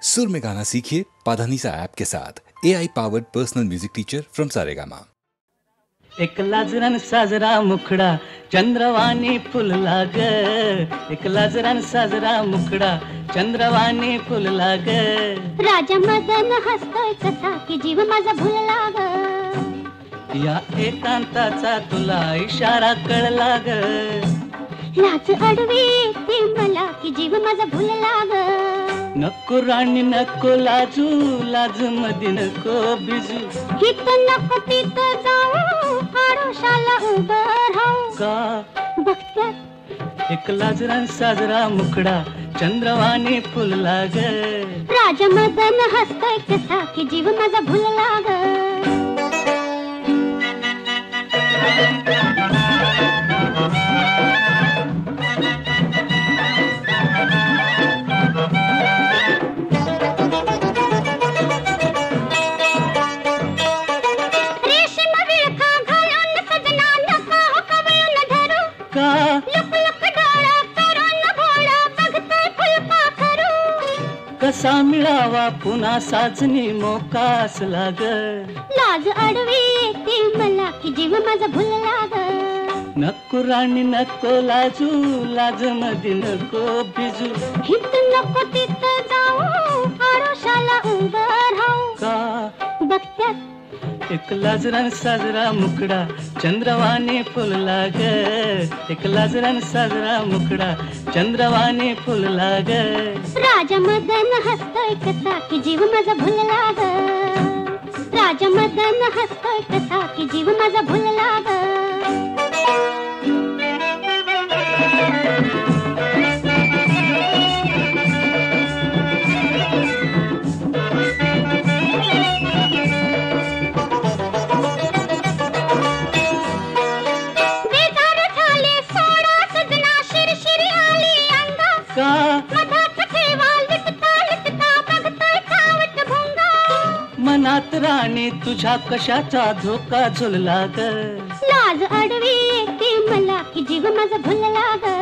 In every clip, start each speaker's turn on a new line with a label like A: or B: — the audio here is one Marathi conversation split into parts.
A: सुर में गाना सीखिए पाधानीसा ऐप के साथ। AI powered personal music teacher from Saregama.
B: एक लाजरान साजरा मुखडा चंद्रवाणी फुलला ग, एक लाजरान साजरा मुखडा चंद्रवाणी फुलला ग.
C: राजा मदन हसतोय कसा की जीव माझा भुलला ग,
B: या एकांताचा तुला इशारा कळला ग.
C: लाज अडवी येते मला की जीव माझा भुलला ग.
B: नको राणी नको लाजू, लाज मध्ये नको भिजू.
C: हित नको तिथं जाऊ, आडोशाला उभं राहू.
B: का
C: बघत्यात
B: एक लाजरान साजरा मुखडा चंद्रवाणी फुलला ग.
C: राजा मदन हसतोय कसा की जीव माझा भुलला ग.
B: कसा मिळावा पुन्हा साजनी मोकास लाग.
C: लाज अडवी येते मला की जीव माझा भुलला ग.
B: नको राणी नको लाजू, लाज मध्ये नको भिजू.
C: हित नको तिथं जाऊ, आडोशाला उभं राहू.
B: का
C: बघत्यात
B: एक लाजरान साजरा मुखडा चंद्रवाणी फुलला ग. एक लाजरान साजरा मुखडा चंद्रवाणी फुलला ग.
C: राजा मदन हसतोय कसा की जीव माझा भुलला ग. राजा मदन हसतोय कसा की जीव माझा भुलला ग.
B: मनात राणी तुझ्या कशाचा धोका झुलला ग.
C: लाज अडवी येते मला की जीव माझा भुलला ग.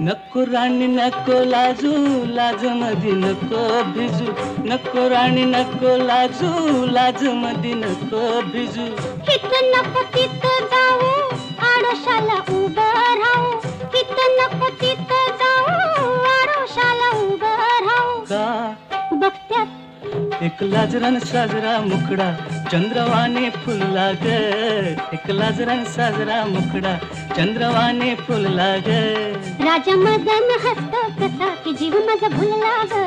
B: नको राणी नको लाजू, लाज मध्ये नको भिजू. नको राणी नको लाजू, लाज मध्ये नको भिजू.
C: हित नको तिथं जाऊ, आडोशाला उभं राहू. हित नको तिथं जाऊ, आडोशाला उभं राहू.
B: का
C: बघत्यात
B: एक लाजरान साजरा मुखडा चंद्रवाणी फुलला ग. एक लाजरान साजरा मुखडा चंद्रवाणी फुलला ग.
C: राजा मदन हसतो कसा की जीव माझा भुलला ग.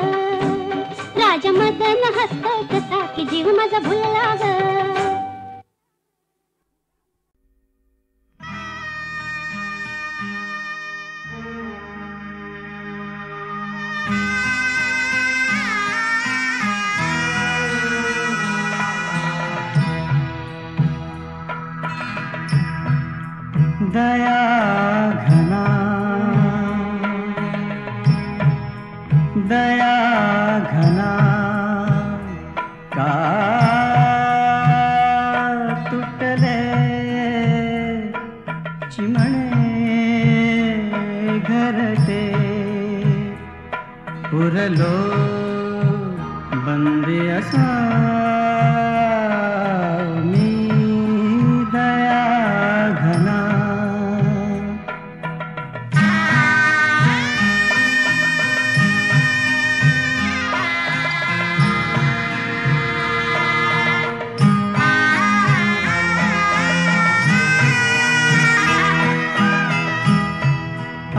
C: राजा मदन हसतो कसा की जीव माझा भुलला ग.
D: दया घना, दया घना का तुटले चिमणे घरटे. पुरलो बंदी असा मी दया घना.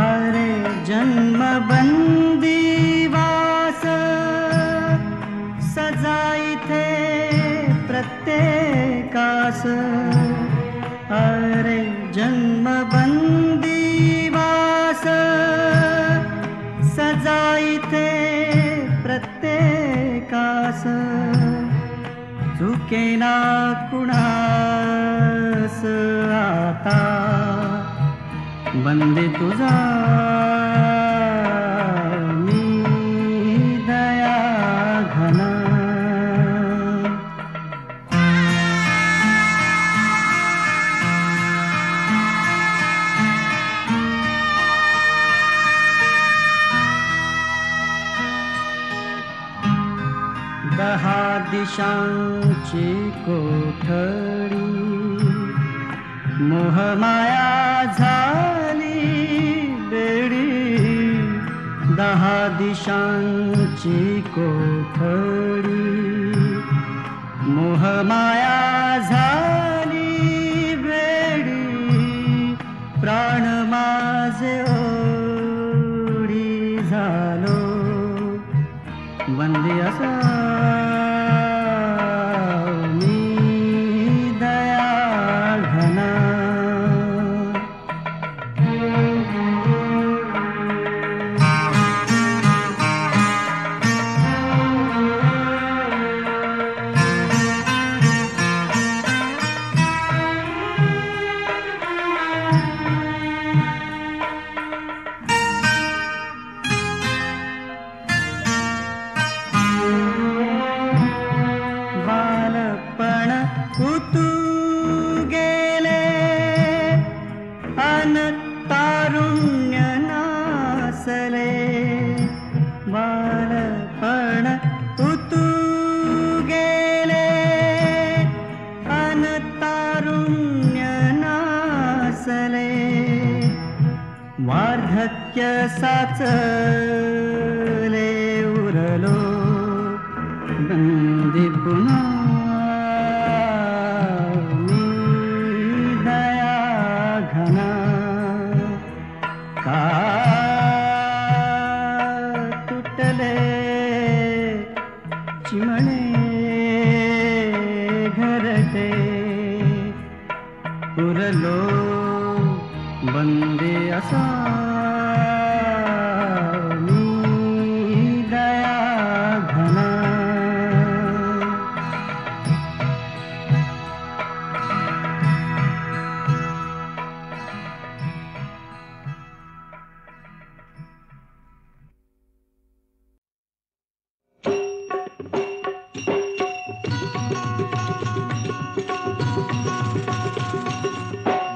D: अरे जन्म बंदी वास सजाइथे प्रत्येकास. अरे जन्म बंदी वास सजाइथे प्रत्येकास. चुकेना कुणास आता बंदी तुझा मी दया घना. 10 दिशांची कोठडी मोहमाया झाली बेडी 10 दिशांची कोठडी मोहमाया झाली बेडी प्राण माझे ओढी झालो बंदी असा मी दया घना वार्धक्य साचले उरलो बंदी पुन्हा मी दया घना का तुटले चिमणे घरटे उरलो बंदे असा मी दया घना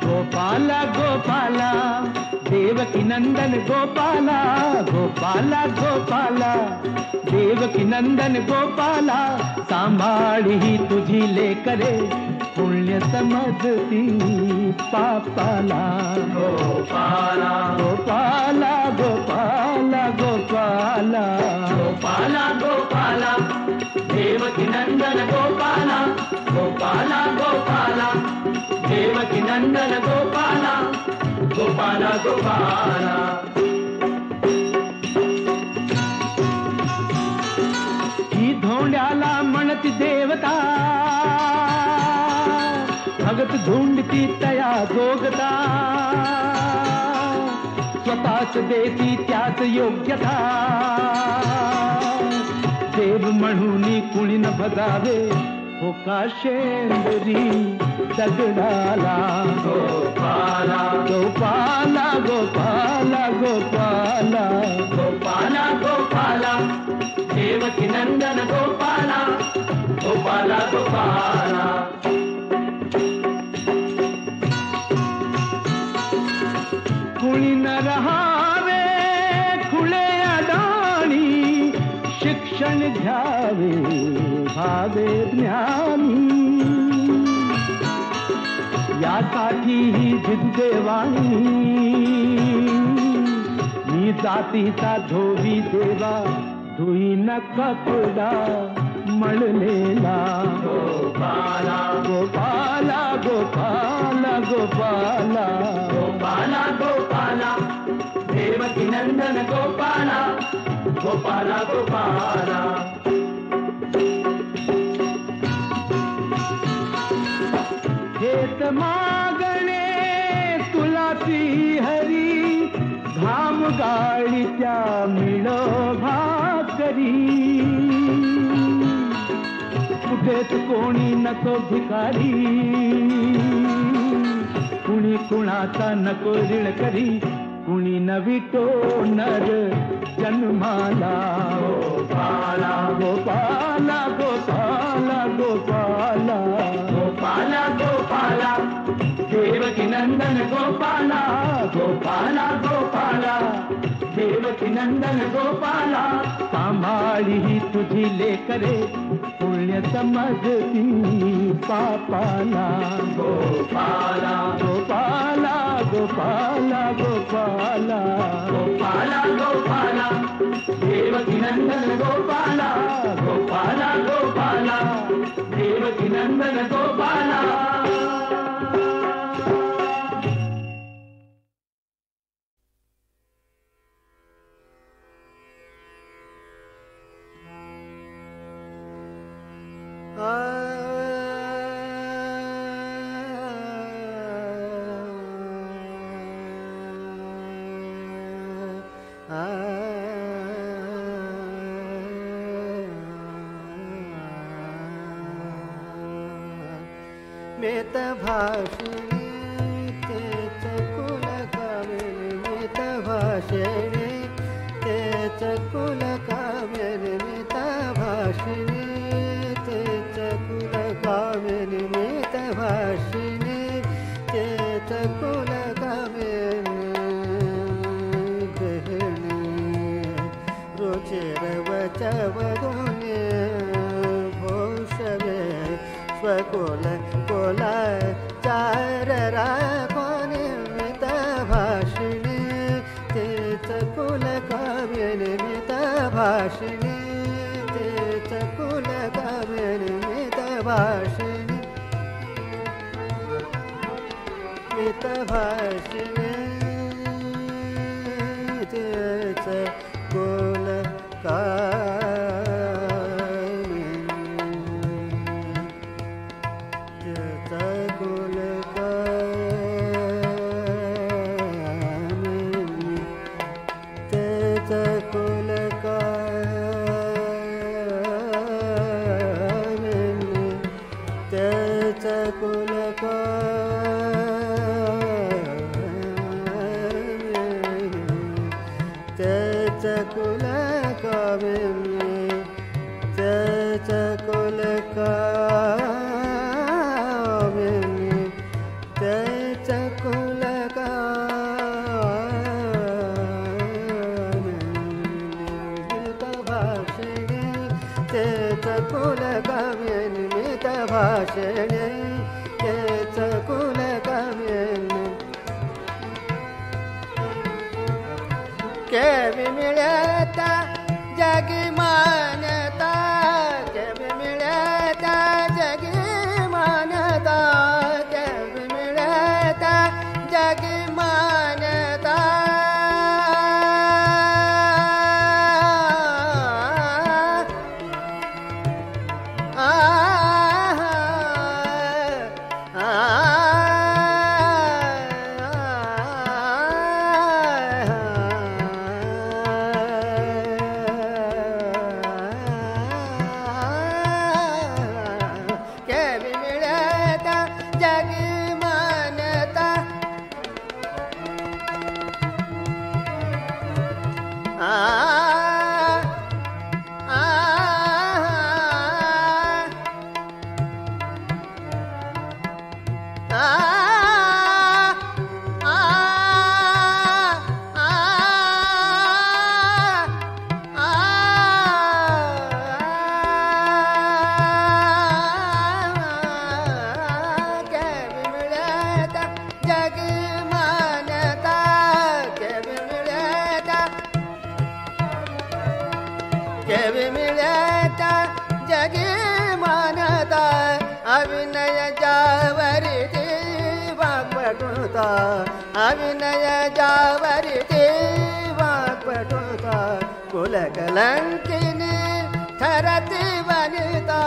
B: गोपाला गोपाला देवकी नंदन गोपाला गोपाला गोपाला देवकी नंदन गोपाला सांभाळी ही तुझी लेकरे पुण्य समजती पापाला गोपाला गोपाला गोपाला गोपाला गोपाला गोपाला देवकी नंदन गोपाला गोपाला गोपाला देवकी नंदन गोपाला गोपाला गोपाला ही धोंड्याला म्हणती देवता भगत धुंडती तया जोगता स्वतःच देती त्याच योग्यता देव म्हणून कुणी न भगावे हो का शेंदरी दगडाला गोपाला गोपाला गोपाला गोपाला गोपाला गोपाला देवकी नंदन गोपाला गोपाला गोपाला कुणी न रहावे खुले अडाणी शिक्षण घ्यावे भावे ज्ञानी यासाठी ही जिद्देवाणी मी जातीचा धोबी देवा धुई न कपडा मळलेला गोपाला गोपाला गोपाला गोपाला गोपाला गोपाला देवकी नंदन गोपाला गोपाला गोपाला हेत मागणे तुला ती हरी घाम गाळी त्या मिळो भाकरी कुठेच कोणी नको भिकारी कुणी कुणाचा नको ऋण करी कुणी नवितो नर जन्माला गोपाला गोपाला गोपाला गोपाला गोपाला गोपाला देवकी नंदन गोपाला गोपाला गोपाला देवकी देवकी नंदन गोपाला सांभाळी ही तुझी लेकरे पुण्य समजती पापाला गोपाला गोपाला गोपाला गोपाला गोपाला गोपाला देवकी नंदन गोपाला गोपाला गोपाला देवकी नंदन गोपाला.
E: मेत भाषणे तेच कुल कामेर मेत भाषणे तेच कुल कामेर मेत भाषणे तेच कुल कामेर मेत भाषणे तेच कुल कामेर गहणे रोचेर वचवदोने भोषवे स्वकुल कोला चार राखोन मित भाषणे तेच कुल काव्यन मित भाषणे तेच कुल काव्यन मित भाषणे मित भाषणे तेच कुल भाषणे तेच कुल कामेन केवी मिळता जगी मानता केवी मिळता जगी मानता केवी मिळता जगी मानता अभिनय जावरी वाक पटुता कुल कलंकिनी ठरती वनिता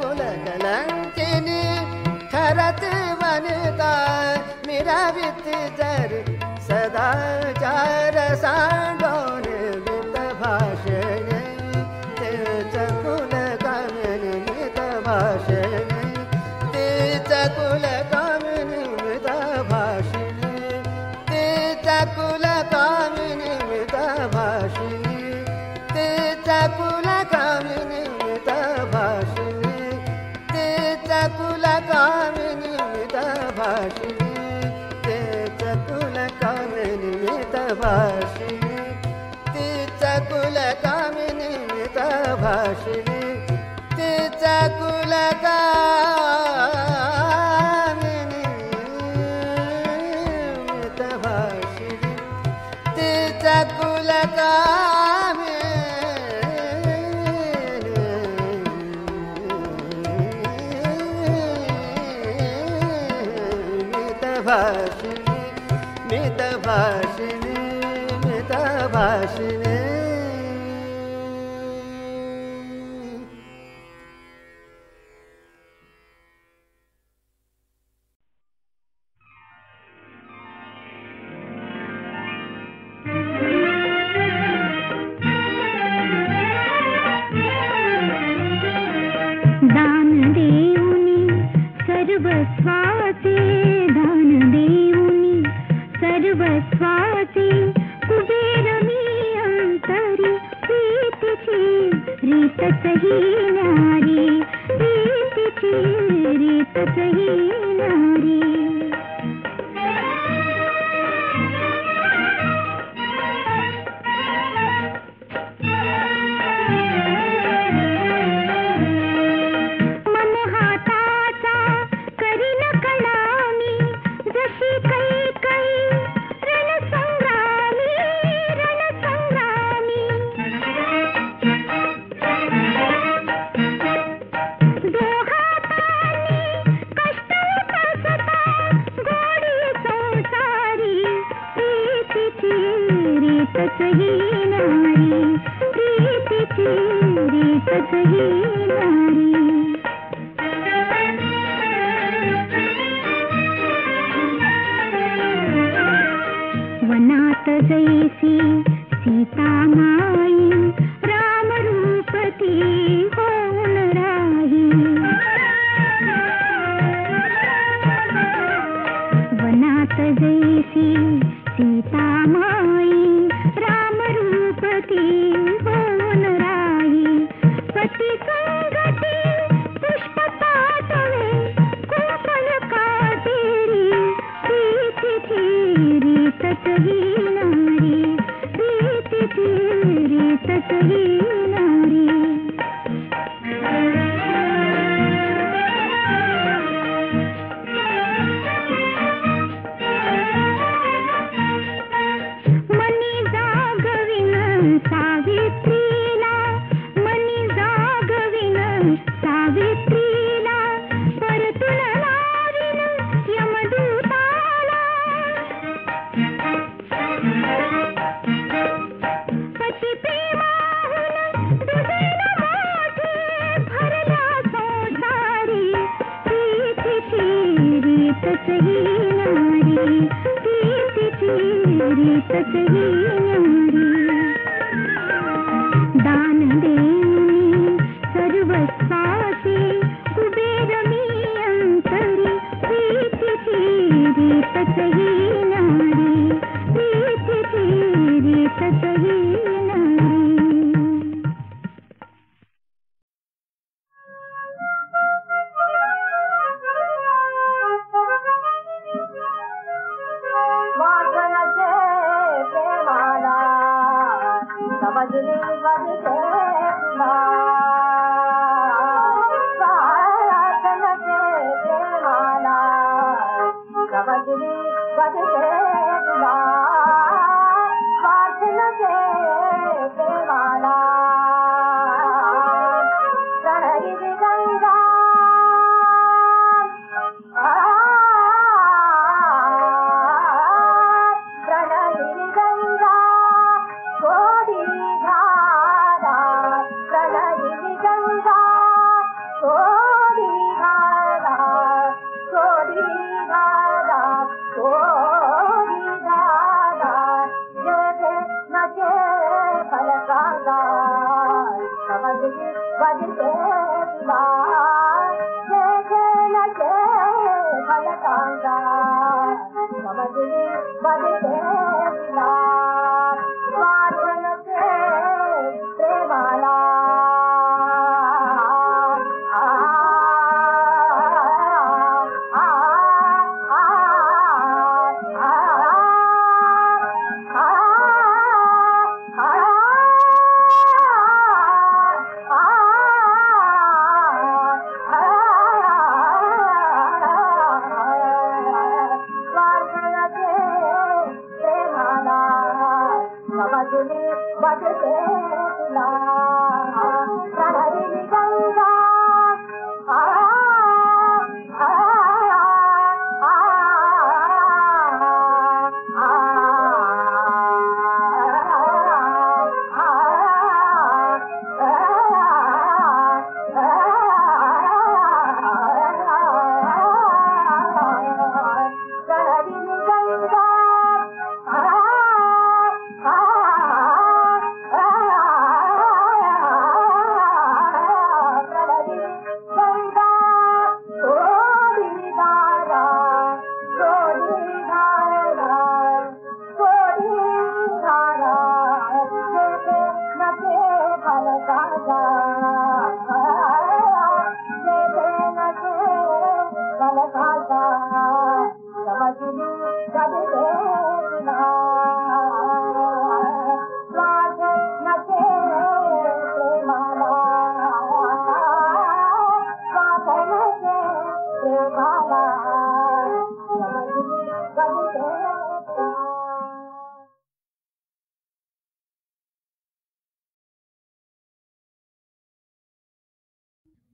E: कुल कलंकिनी ठरती वनिता मेरा वित जर सदा चार सांडोन वित भाषणे तेच कुल कामिन वित भाषणे तेच कुल कामिन वित भाषणे तेच कुल कामिन वित भाषणे तेच कुल कामिन वित भाषणे तेच कुल कामिन वित भाषणे तेच कुल कामिन वित भाषणे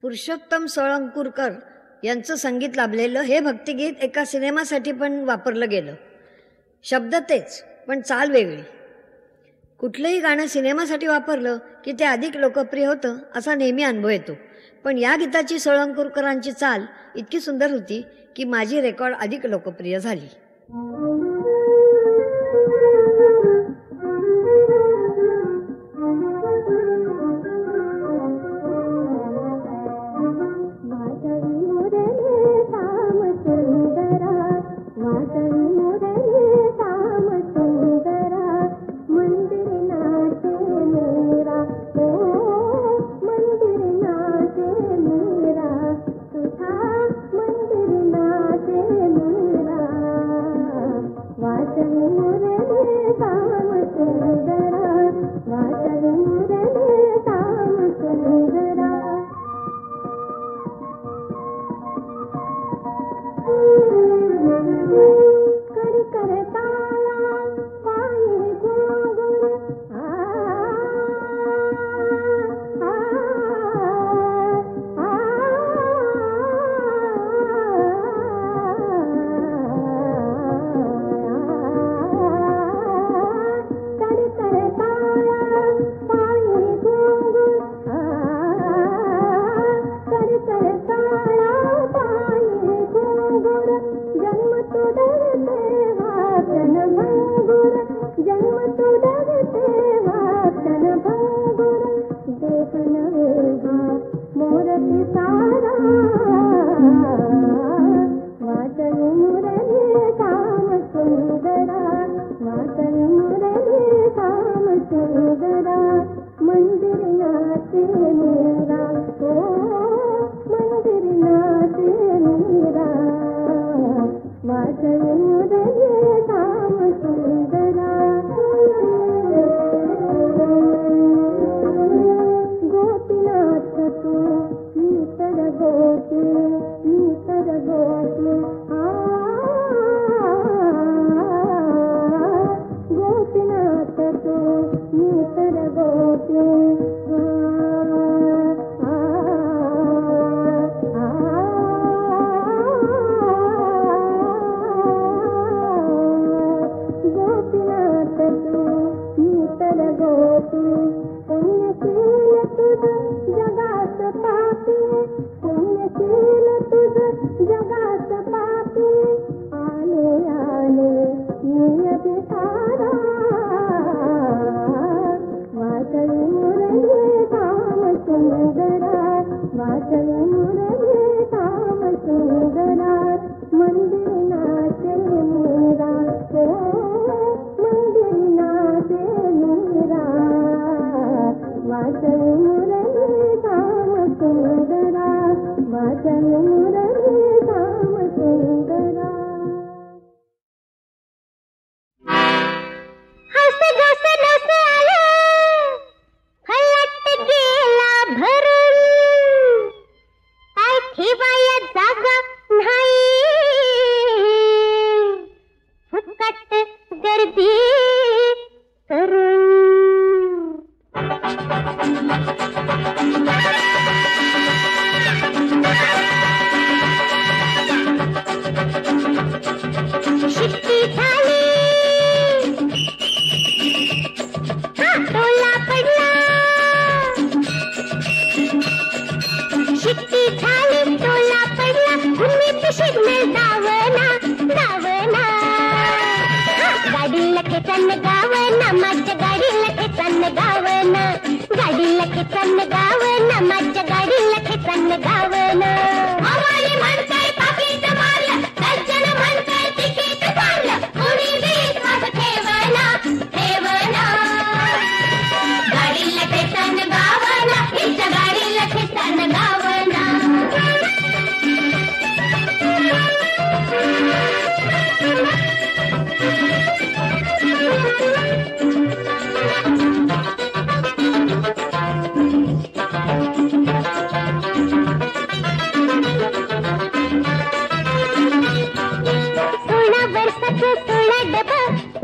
F: पुरुषोत्तम सोळंकूरकर यांचं संगीत लाभलेलं हे भक्तिगीत एका सिनेमासाठी पण वापरलं गेलं. शब्द तेच, पण चाल वेगळी. कुठलंही गाणं सिनेमासाठी वापरलं की ते अधिक लोकप्रिय होतं असा नेहमी अनुभव येतो. पण या गीताची सोळंकूरकरांची चाल इतकी सुंदर होती की माझी रेकॉर्ड अधिक लोकप्रिय झाली.
C: वाचन मुरली धाम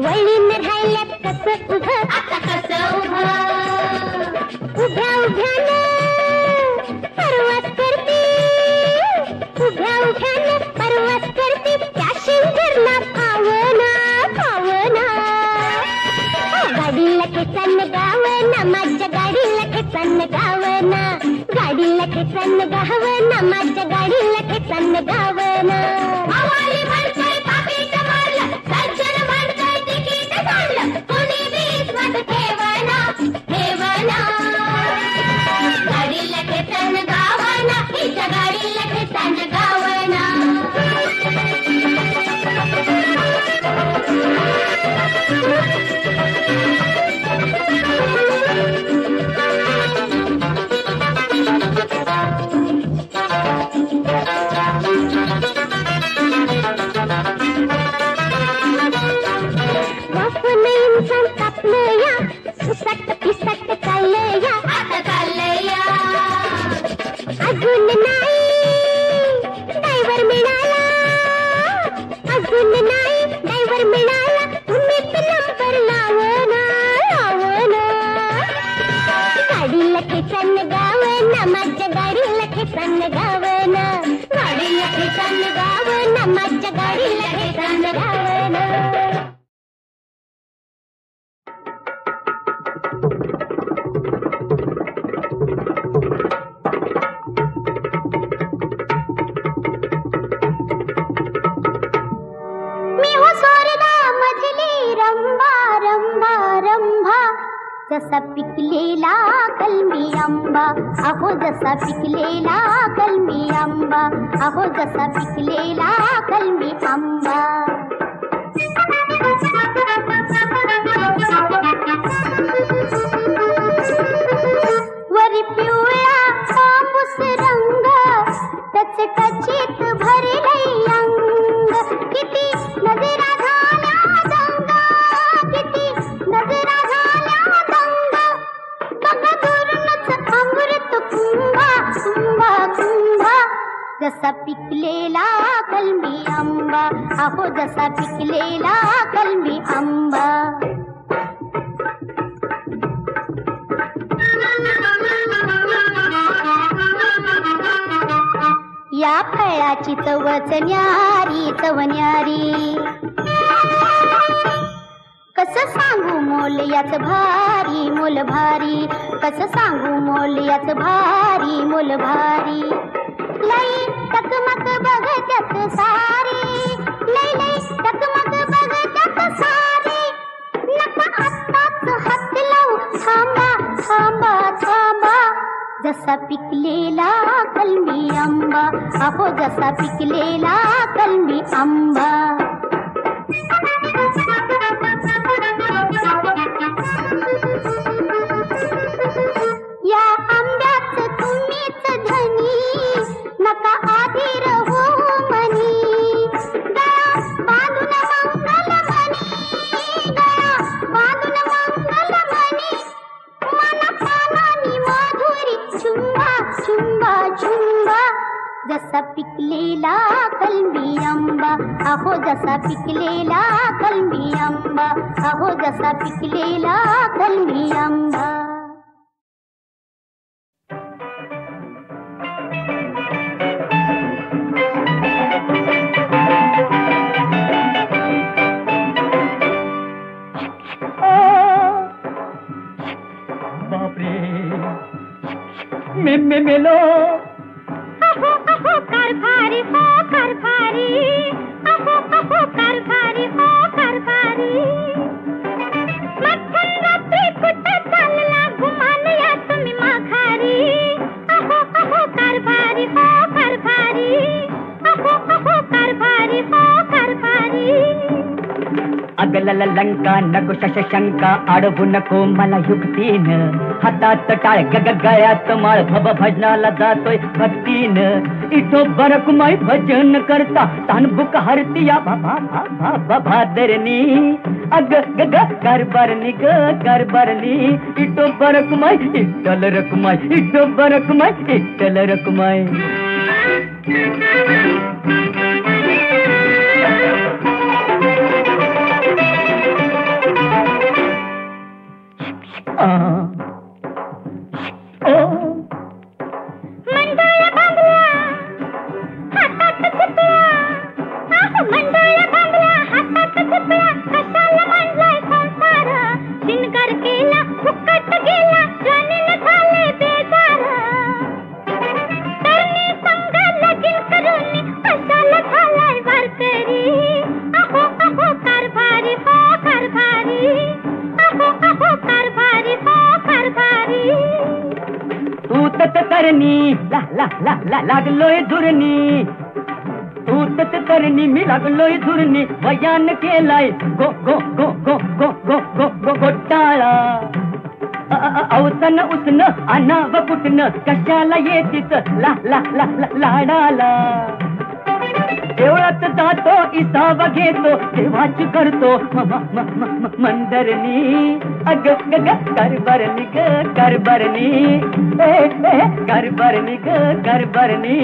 C: वळीन राहिल्यात कसं उभं, आता कसं उभं, उभ्या उभ्यानं परवास करते, उभ्या उभ्यानं परवास करते, त्या शिवगरला पावना पावना. गाडीला खेचन गावना, माझ्या गाडीला खेचन गावना, गाडीला खेचन गावना, माझ्या गाडीला खेचन गावना. आवाली म्हणतोय पापीट मारलं, सज्जन म्हणतोय तिकीट काढलं, कोणी विश्वास ठेवना ठेवना. गाडीला खेचन गावना, हिच्या गाडीला खेचन गावना. सुसट पिसट चाललया, आता चाललया. अजून नाही ड्रायव्हर मिळाला, अजून नाही ड्रायव्हर मिळाला, तुम्हीच नंबर लावना लावना. गाडीला खेचन गावना, माझ्या गाडीला खेचन गावना, गाडीला खेचन गावना, माझ्या गाडीला खेचन गावना. जसा पिकलेला कलमी आंबा, अहो जसा पिकलेला कलमी आंबा, अहो जसा पिकलेला कलमी आंबा. वरी पिवळा तांबूस रंग, त्याचे टचित भरले अंग, किती नजरा झाल्या दंग, किती नजरा झाल्या दंग. बघा दुरूनच अमृत कुंभा कुंभा कुंभा. जसा पिकलेला कलमी आंबा, अहो जसा पिकलेला कलमी आंबा. या फळाची चवच न्यारी चवन्यारी, कसं सांगू मोल याच भारी मोल भारी, कसं सांगू मोल याच भारी मोल भारी. लई टकमक बघत्यात सारी, लई लई टकमक बघत्यात सारी. नका आत्ताच हात लावू, थांबा थांबा थांबा. जसा पिकलेला कलमी आंबा, अहो जसा पिकलेला कलमी आंबा. या आंब्याच तुम्हीच धनी, नका आधीर हो मनी. गळा बांधून मंगल मनी, गळा बांधून मंगल मनी. मन पानानी माधुरी चुंबा चुंबा चुंबा. जसा पिकलेला कलमी आंबा, अहो जसा पिकलेला कलमी आंबा, अहो जसा पिकलेला कलमी आंबा.
B: मे मेलो
C: अहो अहो कारभारी हो कारभारी, अहो अहो कारभारी हो कारभारी. मध्यम रात्री कुठे चालला गुमान या तुम्ही माघारी, अहो अहो कारभारी हो कारभारी, अहो अहो कारभारी हो कारभारी.
B: अगलल लंका नको शशंका अडवू नको मला युक्तीनं हातात टाळ गळ्यात माळ भजनाला जातोय भक्तीनं इथो बरकुमाई भजन करता तानबुक हरतिया भादरनी अग ग कारभारनी ग कारभारनी इटो बरकुमाई इटल रकुमाई इटो बरकुमाई इटल रकुमाई लागलोय धुरणी तू तरणी मी लागलोय धुरणी वयान केलाय गो गो गो गो गो गो गो गो घोटाळा अवसन उसन अनाव कुटन कशाला येतीच ला ला ला लाडाला देवळात जातो इसावा घेतो देवाची करतो मंदरनी अग ग कारभारनी ग कारभारनी कारभारनी ग कारभारनी